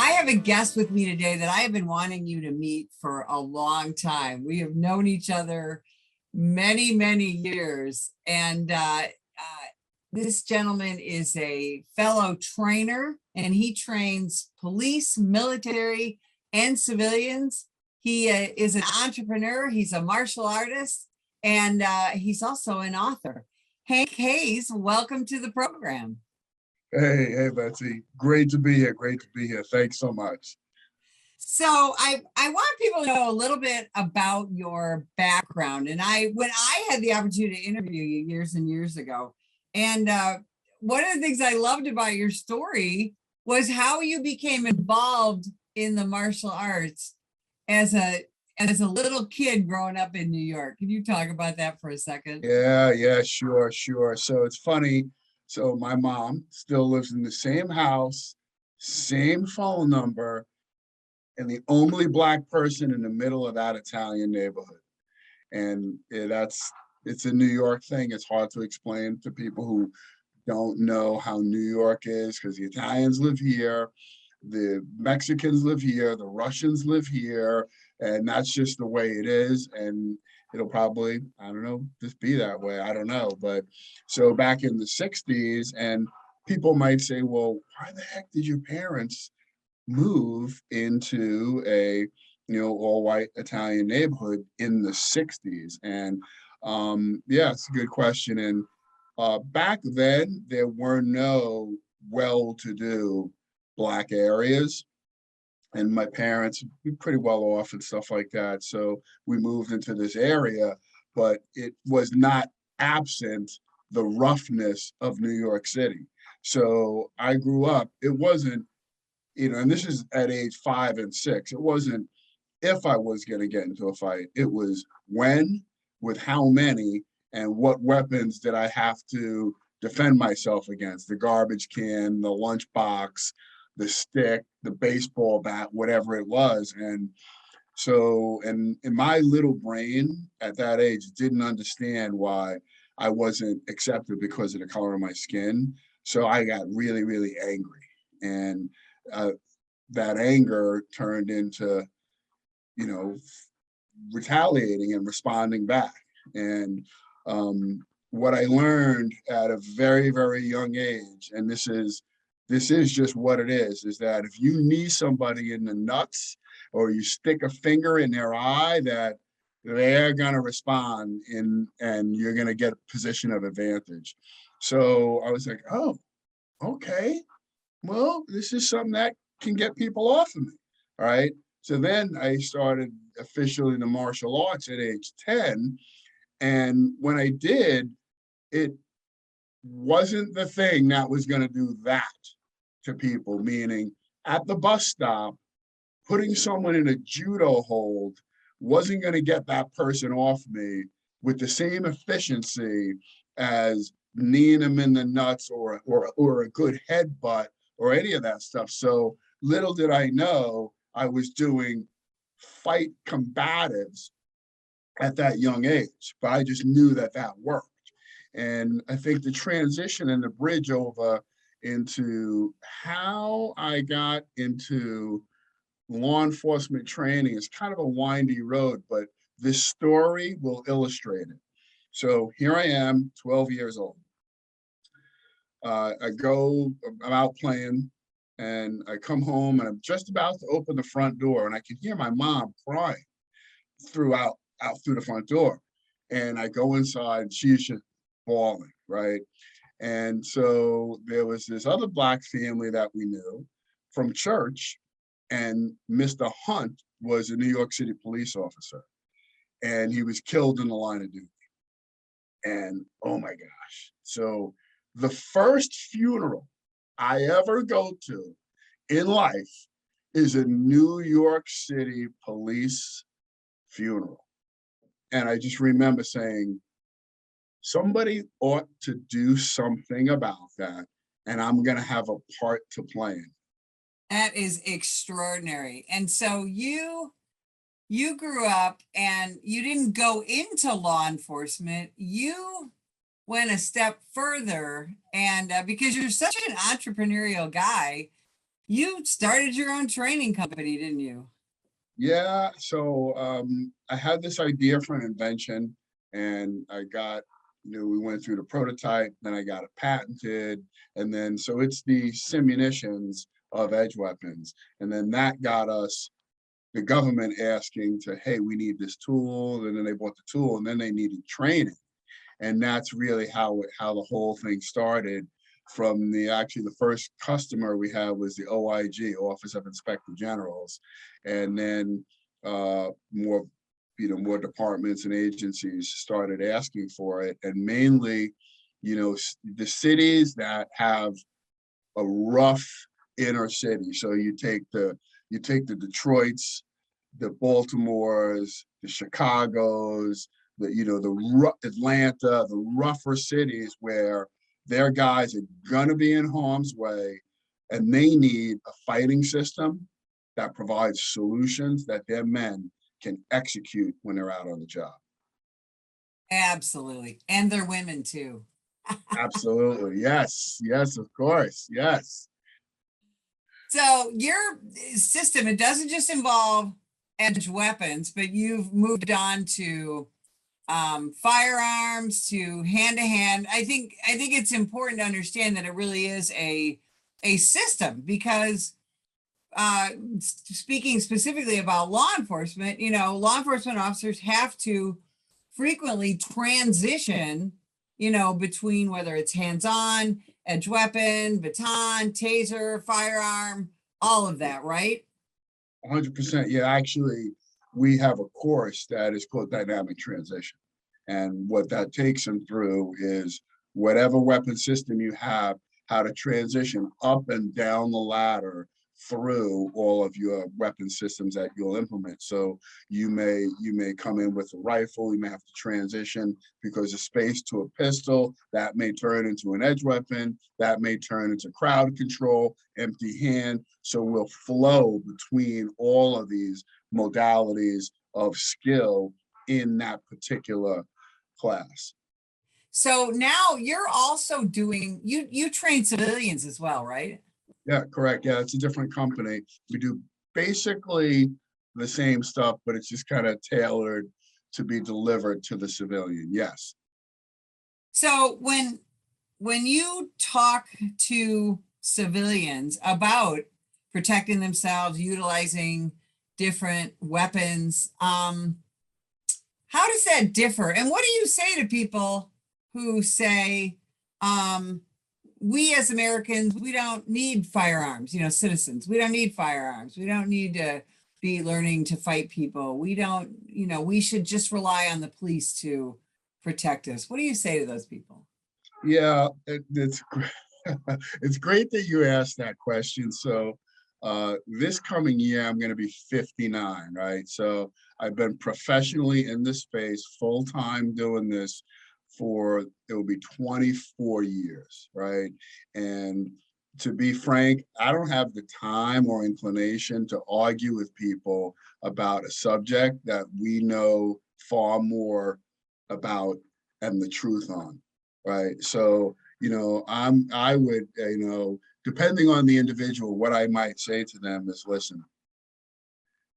I have a guest with me today that I have been wanting you to meet for a long time. We have known each other many, many years. This gentleman is a fellow trainer and he trains police, military, and civilians. He is an entrepreneur, he's a martial artist, and he's also an author. Hank Hayes, welcome to the program. Hey, Betsy. Great to be here. Great to be here. Thanks so much. So I want people to know a little bit about your background. And when I had the opportunity to interview you years and years ago, and one of the things I loved about your story was how you became involved in the martial arts as a little kid growing up in New York. Can you talk about that for a second? Yeah, sure. So it's funny. So my mom still lives in the same house, same phone number, and the only Black person in the middle of that Italian neighborhood. And it's a New York thing. It's hard to explain to people who don't know how New York is, because the Italians live here, the Mexicans live here, the Russians live here, and that's just the way it is. And it'll probably, I don't know, just be that way. I don't know. But so back in the 60s, and people might say, well, why the heck did your parents move into a all white Italian neighborhood in the 60s? And yeah, it's a good question. And back then, there were no well-to-do Black areas. And my parents were pretty well off and stuff like that. So we moved into this area, but it was not absent the roughness of New York City. So I grew up, it wasn't, and this is at age 5 and 6, it wasn't if I was going to get into a fight, it was when, with how many, and what weapons did I have to defend myself against: the garbage can, the lunchbox, the stick, the baseball bat, whatever it was. And so, and in my little brain at that age, didn't understand why I wasn't accepted because of the color of my skin. So I got really, really angry. And that anger turned into, retaliating and responding back. And what I learned at a very, very young age, and this is just what it is that if you knee somebody in the nuts or you stick a finger in their eye, that they're gonna respond and you're gonna get a position of advantage. So I was like, oh, okay, well, this is something that can get people off of me, all right? So then I started officially the martial arts at age 10. And when I did, it wasn't the thing that was going to do that to people, meaning at the bus stop, putting someone in a judo hold wasn't going to get that person off me with the same efficiency as kneeing them in the nuts or a good headbutt or any of that stuff. So little did I know I was doing fight combatives at that young age, but I just knew that worked. And I think the transition and the bridge over into how I got into law enforcement training is kind of a windy road, but this story will illustrate it. So here I am, 12 years old. I'm out playing, and I come home and I'm just about to open the front door, and I can hear my mom crying out through the front door. And I go inside, and she's just bawling, right? And so there was this other Black family that we knew from church, and Mr. Hunt was a New York City police officer, and he was killed in the line of duty. And oh my gosh. So the first funeral I ever go to in life is a New York City police funeral. And I just remember saying, somebody ought to do something about that, and I'm going to have a part to play in. That is extraordinary. And so you grew up and you didn't go into law enforcement. You went a step further, and because you're such an entrepreneurial guy, You started your own training company, didn't you? Yeah, so I had this idea for an invention, and we went through the prototype, then I got it patented, and then so it's the simunitions of edge weapons, and then that got us the government asking to, hey, we need this tool, and then they bought the tool, and then they needed training. And that's really how the whole thing started. From the first customer we had was the OIG, Office of Inspector Generals, and then more departments and agencies started asking for it, and mainly, the cities that have a rough inner city. So you take the Detroits, the Baltimores, the Chicagos, Atlanta, the rougher cities where their guys are gonna be in harm's way, and they need a fighting system that provides solutions that their men can execute when they're out on the job. Absolutely. And they're women too. Absolutely, yes, yes, of course, yes. So your system, it doesn't just involve edge weapons, but you've moved on to firearms, to hand. I think it's important to understand that it really is a system, because speaking specifically about law enforcement, law enforcement officers have to frequently transition, between whether it's hands-on, edge weapon, baton, taser, firearm, all of that, right? 100%. Yeah, actually, we have a course that is called dynamic transition. And what that takes them through is whatever weapon system you have, how to transition up and down the ladder through all of your weapon systems that you'll implement. So you may come in with a rifle, you may have to transition because of space to a pistol, that may turn into an edge weapon, that may turn into crowd control, empty hand. So we'll flow between all of these modalities of skill in that particular class. So now you're also doing, you train civilians as well, right? Yeah, correct. Yeah, it's a different company. We do basically the same stuff, but it's just kind of tailored to be delivered to the civilian. Yes. So when you talk to civilians about protecting themselves, utilizing different weapons, how does that differ? And what do you say to people who say, we as Americans, we don't need firearms, citizens, we don't need firearms. We don't need to be learning to fight people. We don't, we should just rely on the police to protect us. What do you say to those people? Yeah, it's it's great that you asked that question. So this coming year, I'm going to be 59, right? So I've been professionally in this space, full time doing this for, it will be 24 years, right? And to be frank, I don't have the time or inclination to argue with people about a subject that we know far more about and the truth on, right? So, I would, depending on the individual, what I might say to them is, listen,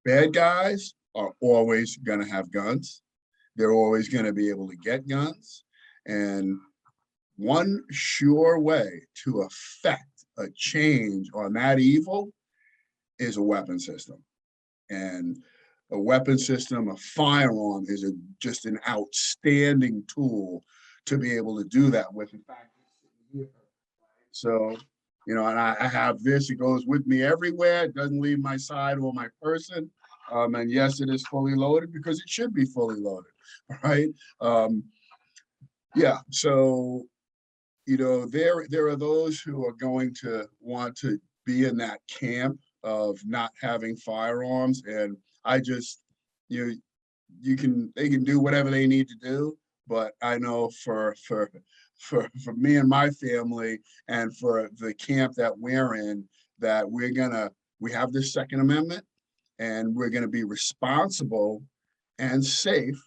bad guys are always going to have guns. They're always going to be able to get guns. And one sure way to affect a change on that evil is a weapon system. And a weapon system, a firearm is just an outstanding tool to be able to do that with. In fact, so, and I have this, it goes with me everywhere. It doesn't leave my side or my person. And yes, it is fully loaded because it should be fully loaded, right? Yeah, so, there are those who are going to want to be in that camp of not having firearms. And I just, you they can do whatever they need to do. But I know for me and my family and for the camp that we're in, that we have this Second Amendment and we're gonna be responsible and safe.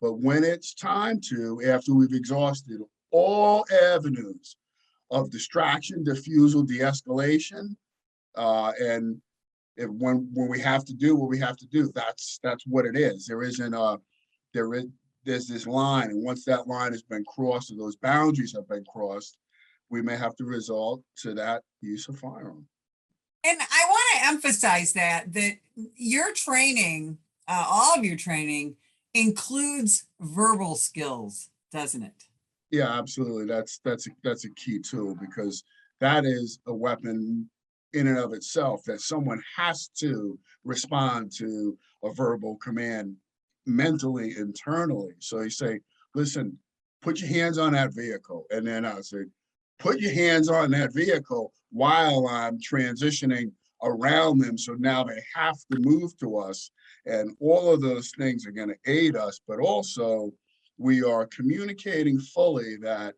But when it's time to, after we've exhausted all avenues of distraction, diffusal, de-escalation, And if when we have to do what we have to do, that's what it is. There isn't a there is there's this line, and once that line has been crossed or those boundaries have been crossed, we may have to resort to that use of firearm. And I want to emphasize that your training, all of your training includes verbal skills, doesn't it? Yeah, absolutely. That's a key tool, because that is a weapon in and of itself, that someone has to respond to a verbal command mentally, internally. So you say, listen, put your hands on that vehicle. And then I say, put your hands on that vehicle while I'm transitioning around them. So now they have to move to us. And all of those things are going to aid us, but also we are communicating fully that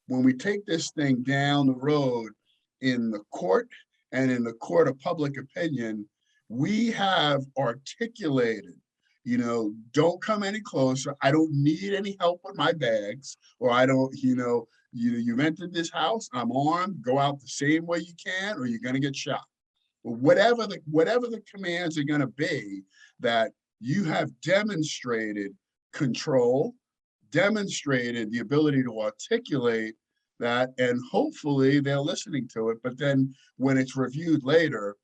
when we take this thing down the road in the court and in the court of public opinion, we have articulated, don't come any closer. I don't need any help with my bags, or I don't, you've entered this house, I'm armed, go out the same way you can, or you're going to get shot. But whatever the commands are going to be, that you have demonstrated control, demonstrated the ability to articulate that, and hopefully they're listening to it. But then when it's reviewed later,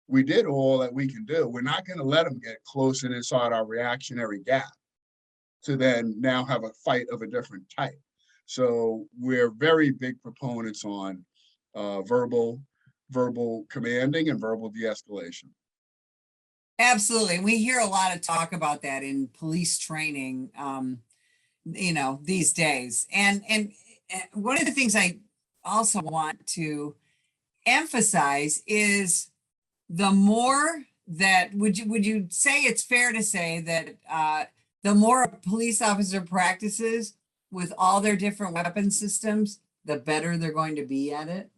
we did all that we can do. We're not going to let them get close and inside our reactionary gap to then now have a fight of a different type. So we're very big proponents on verbal commanding and verbal de-escalation. Absolutely. We hear a lot of talk about that in police training, these days. And one of the things I also want to emphasize is the more that, would you say it's fair to say that the more a police officer practices with all their different weapon systems, the better they're going to be at it?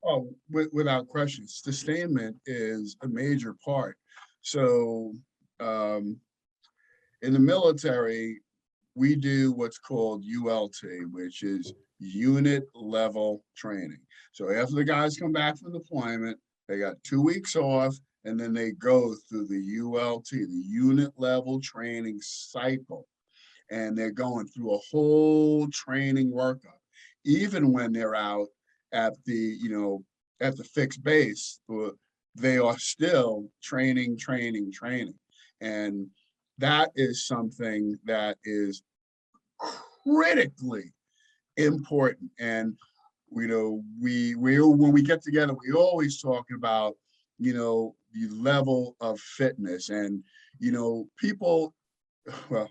Oh, without question, sustainment is a major part. So in the military, we do what's called ULT, which is unit level training. So after the guys come back from deployment, they got 2 weeks off, and then they go through the ULT, the unit level training cycle. And they're going through a whole training workup. Even when they're out at the, at the fixed base, they are still training. And that is something that is critically important. And we when we get together, we always talk about the level of fitness. And people, well,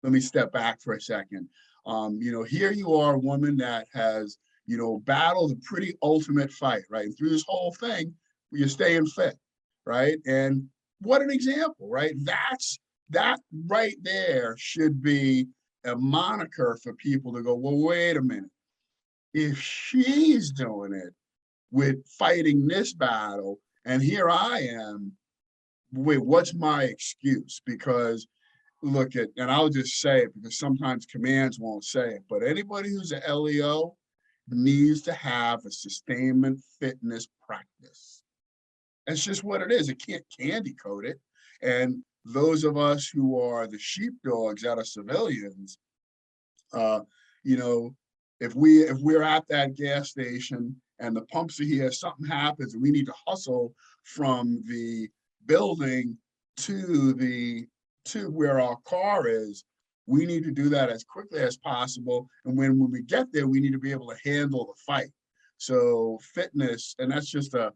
let me step back for a second. Here you are, a woman that has battled a pretty ultimate fight, right? And through this whole thing, you're staying fit, right? And what an example, right? That right there should be a moniker for people to go, well, wait a minute. If she's doing it with fighting this battle, and here I am, wait, what's my excuse? Because look at, and I'll just say it because sometimes commands won't say it, but anybody who's an LEO needs to have a sustainment fitness practice. That's just what it is. It can't candy coat it. And those of us who are the sheepdogs that are civilians, if we're at that gas station and the pumps are here, something happens and we need to hustle from the building to where our car is, we need to do that as quickly as possible. And when we get there, we need to be able to handle the fight. So fitness, and that's just a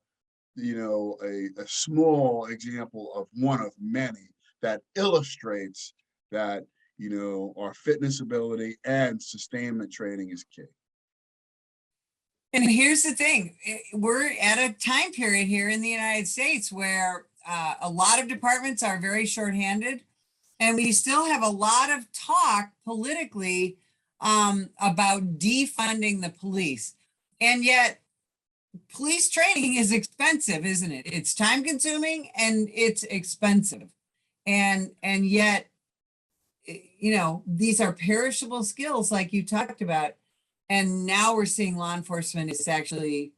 small example of one of many that illustrates that our fitness ability and sustainment training is key. And here's the thing, we're at a time period here in the United States where a lot of departments are very shorthanded, and we still have a lot of talk politically about defunding the police. And yet police training is expensive, isn't it? It's time consuming and it's expensive. And yet, these are perishable skills like you talked about. And now we're seeing law enforcement is actually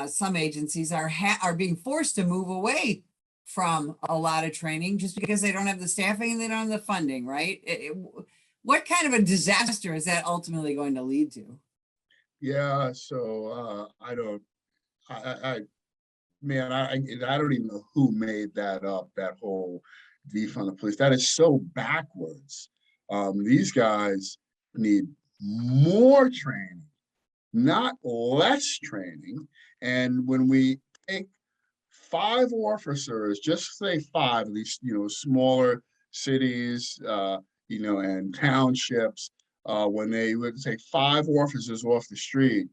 some agencies are being forced to move away from a lot of training just because they don't have the staffing and they don't have the funding, right? What kind of a disaster is that ultimately going to lead to? Yeah, so I don't, I man, I don't even know who made that up, that whole defund the police. That is so backwards. These guys need more training, not less training. And when we take 5 officers, just say five of these, smaller cities, and townships, when they would take 5 officers off the street,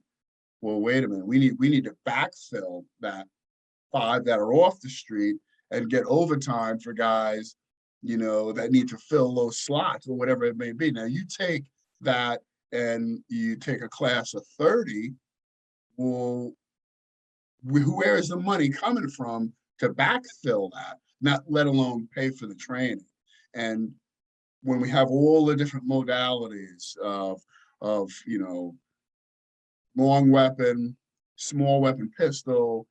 well, wait a minute, we need to backfill that 5 that are off the street and get overtime for guys, that need to fill those slots or whatever it may be. Now you take that and you take a class of 30, well, where is the money coming from to backfill that, not let alone pay for the training? And when we have all the different modalities of long weapon, small weapon pistol,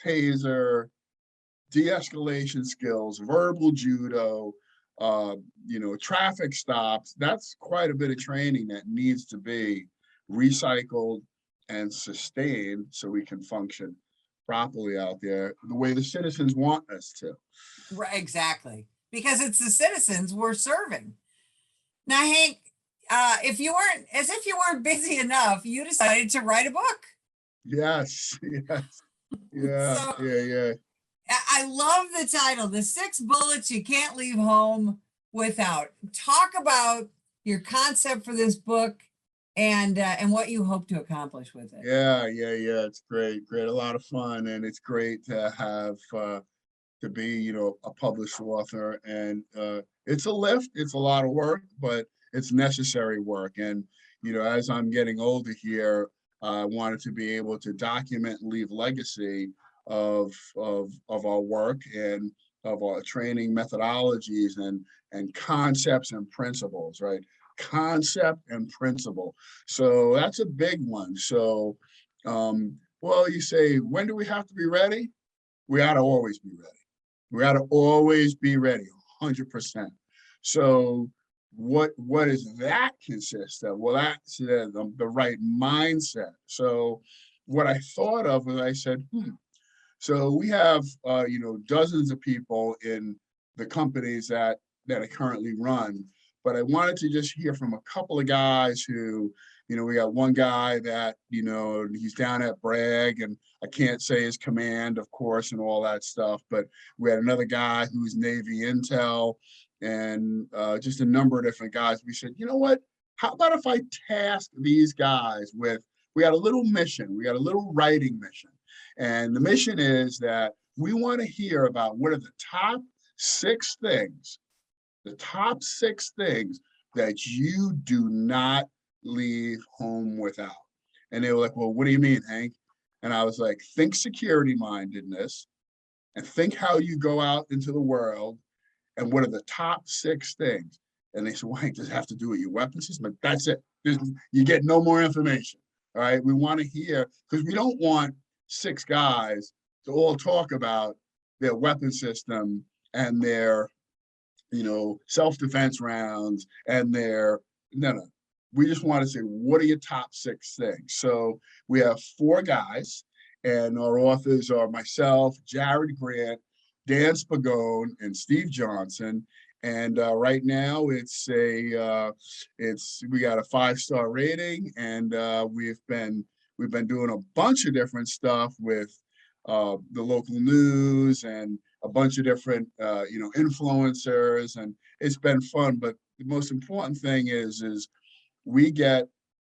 taser, de-escalation skills, verbal judo, traffic stops, that's quite a bit of training that needs to be recycled and sustained so we can function properly out there the way the citizens want us to. Right, exactly. Because it's the citizens we're serving. Now, Hank, if you weren't busy enough, you decided to write a book. Yes, yes, yeah, So yeah, yeah. I love the title, The 6 Bullets You Can't Leave Home Without. Talk about your concept for this book and what you hope to accomplish with it. Yeah, yeah, yeah. It's great, great, a lot of fun, and it's great to have to be, a published author. And it's a lift, it's a lot of work, but it's necessary work. And as I'm getting older here, I wanted to be able to document and leave legacy of our work and of our training methodologies and concepts and principles, right? Concept and principle. So that's a big one. So, well, you say, when do we have to be ready? We ought to always be ready. We ought to always be ready, 100%. So what does that consist of? Well, that's the right mindset. So what I thought of was, I said, so we have, dozens of people in the companies that I currently run, but I wanted to just hear from a couple of guys who, we got one guy that, he's down at Bragg, and I can't say his command, of course, and all that stuff, but we had another guy who's Navy Intel, and just a number of different guys. We said, you know what? How about if I task these guys with, we got a little mission, we got a little writing mission. And the mission is that we want to hear about what are the top 6 things, the top 6 things that you do not leave home without. And they were like, well, what do you mean, Hank? And I was like, think security mindedness and think how you go out into the world and what are the top 6 things. And they said, well, Hank, does it have to do with your weapon system? But that's it. You get no more information. All right. We want to hear, because we don't want 6 guys to all talk about their weapon system and their, self-defense rounds and their, no. We just want to say, what are your top 6 things? So we have 4 guys, and our authors are myself, Jared Grant, Dan Spagone, and Steve Johnson. And right now we got a 5-star rating, and we've been doing a bunch of different stuff with the local news and a bunch of different influencers, and it's been fun. But the most important thing is we get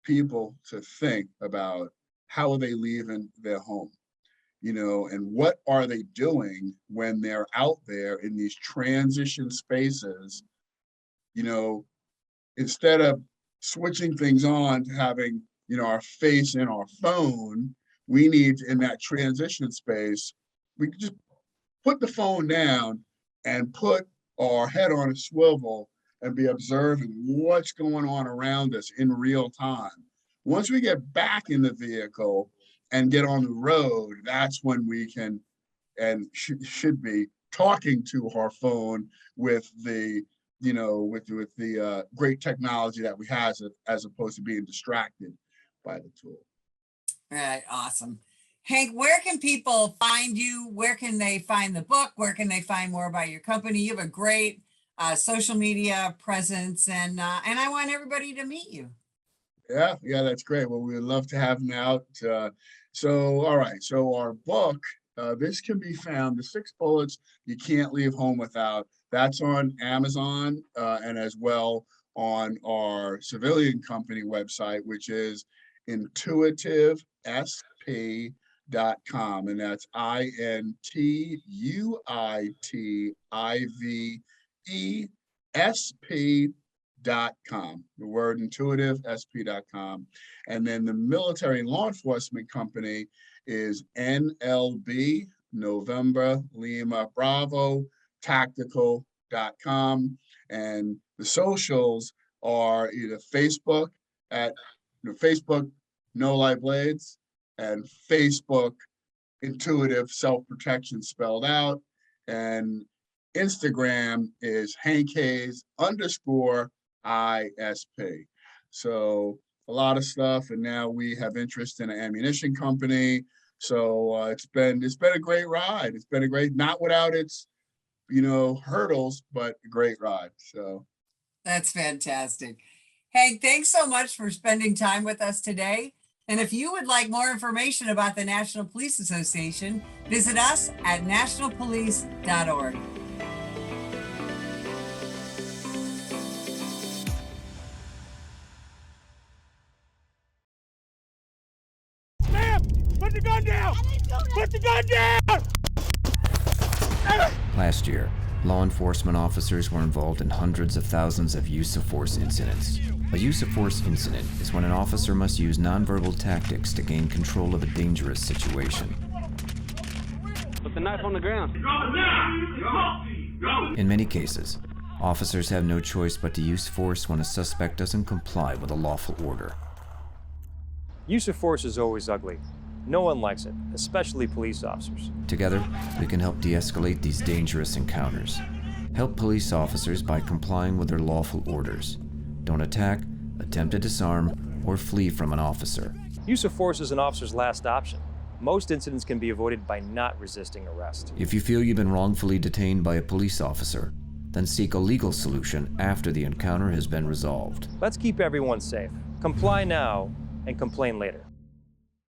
people to think about how are they leaving their home, and what are they doing when they're out there in these transition spaces, instead of switching things on to having, our face in our phone, we need in that transition space, we can just put the phone down and put our head on a swivel and be observing what's going on around us in real time. Once we get back in the vehicle and get on the road, that's when we can and should be talking to our phone with the with the great technology that we have, as opposed to being distracted by the tool. Right, awesome. Hank, where can people find you? Where can they find the book? Where can they find more about your company? You have a great social media presence, and I want everybody to meet you. Yeah, that's great. Well, we would love to have them out. All right. So our book, this can be found, The 6 Bullets You Can't Leave Home Without. That's on Amazon, and as well on our civilian company website, which is intuitivesp.com. And that's INTUITIVESP.com, the word intuitivesp.com. And then the military law enforcement company is NLB, November Lima Bravo tactical.com. And the socials are either Facebook at Facebook No Light Blades, and Facebook Intuitive Self-Protection spelled out, and Instagram is Hank Hayes _ISP. So a lot of stuff, and now we have interest in an ammunition company. So it's been a great ride. It's been a great, not without its hurdles, but a great ride. So that's fantastic. Hank, thanks so much for spending time with us today. And if you would like more information about the National Police Association, visit us at nationalpolice.org. Ma'am, put the gun down! Put the gun down! Last year, law enforcement officers were involved in hundreds of thousands of use of force incidents. A use of force incident is when an officer must use nonverbal tactics to gain control of a dangerous situation. Put the knife on the ground. In many cases, officers have no choice but to use force when a suspect doesn't comply with a lawful order. Use of force is always ugly. No one likes it, especially police officers. Together, we can help de-escalate these dangerous encounters. Help police officers by complying with their lawful orders. Don't attack, attempt to disarm, or flee from an officer. Use of force is an officer's last option. Most incidents can be avoided by not resisting arrest. If you feel you've been wrongfully detained by a police officer, then seek a legal solution after the encounter has been resolved. Let's keep everyone safe. Comply now and complain later.